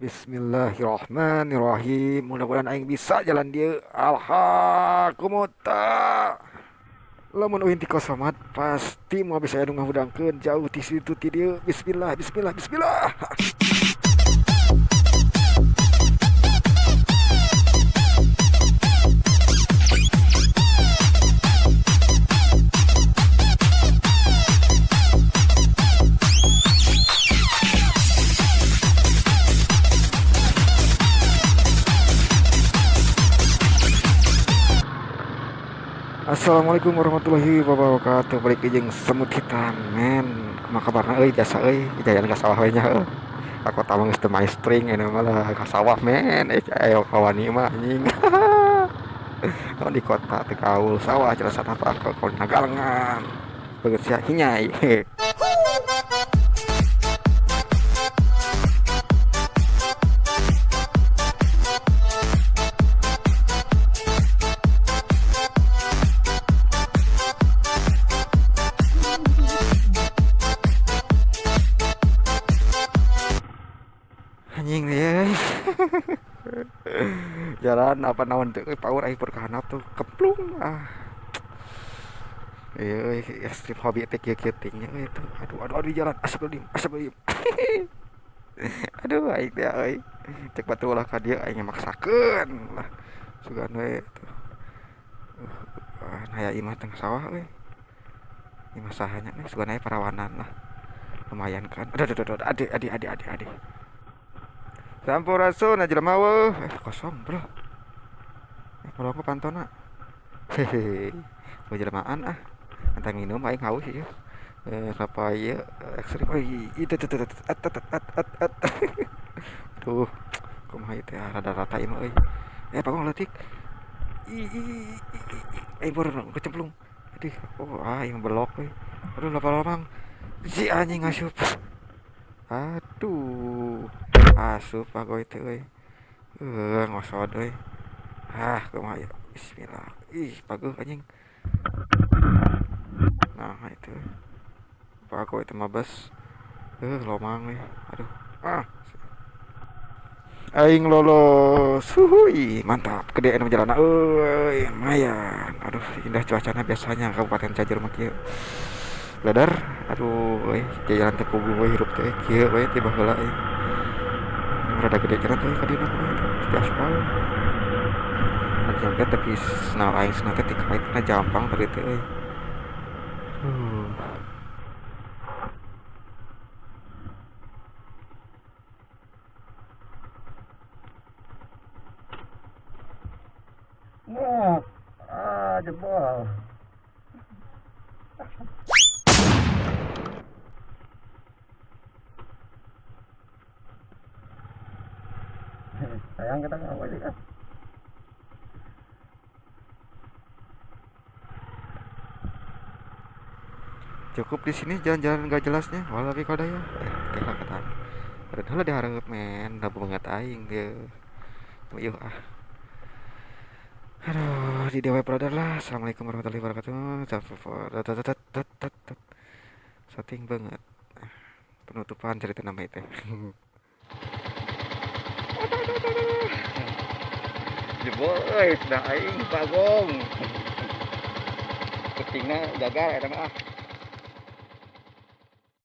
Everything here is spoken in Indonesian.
Bismillahirrahmanirrahim. Mudah-mudahan aing bisa jalan dia. Alhaqumutta. Lamun euy ti kosomat pasti mau bisa anu ngahudangkeun jauh ti situ ti dieu. Bismillah, bismillah, bismillah. Assalamualaikum warahmatullahi wabarakatuh. Balik jeung semut hitam men. Kumaha kabarna euy jasa euy? Jajan ka sawah we nya heuh. Aku tah geus teu main string anu malah ka sawah men. Ayo kawani mah anjing. Kalau di kota teu kaul sawah cenah satapa ka nagalengan. Beungeut sia hinyai. Anjing deh. Jalan apa naon teh power ai perkahanap tuh keplung ah. Ekstrim hobi teh kieu-kieu tingnya itu. Aduh jalan astagfirullahaladzim. Aduh aing teh euy. Cek batu ulah ka dieu aing maksakeun lah. Sugan we tuh. Naya imah tengah sawah euy. Imah sahanya nih sugan aya parawanan lah. Lumayan kan. Aduh adi. Sampurasun jelema weuh. Kosong, Bro. Kalau aku pantona. Hehehe. Mau jelemaan ah. Antang minum aing haus ieu. Sapa ieu ekstrim. Itu. At. Tuh. Kumaha ieu teh rada-rata ieu mah euy. Pagong leutik. Aing baru kecemplung. Aduh, ieu belok euy. Aduh lapa-lapang. Si anjing ngasup. Aduh. Asup pagoy teh euy. Ngosod euy. Kumaha ya. Bismillah. Pageuh anjing. Nah, itu. Pagoy teh mabes. Lomang euy. Aduh. Aing lolos. Huhuy, mantap. Gede anu jalanna euy, lumayan. Aduh, indah cuacana biasanya Kabupaten Cianjur mah kieu. Bladar. Aduh, euy, jalan teh puguh we hirup teh kieu we tiba heula euy. Rada gede jalan teh ka dieu di aspal. Jampe tapi senal aing senal teh tikait jampang tadi teh euy. Jebol. Sayang kita nggak boleh kan? Cukup di sini jalan-jalan gak jelasnya, walau tapi kada ya. Kita kata. Padahal diharap men, dah banget aing dia. Yuk ah. Aduh, di dewa brother lah. Assalamualaikum warahmatullahi wabarakatuh. Setting banget. Penutupan cerita nama itu. Jebol euy, dah aing pagong. Ketingna gagal eta mah.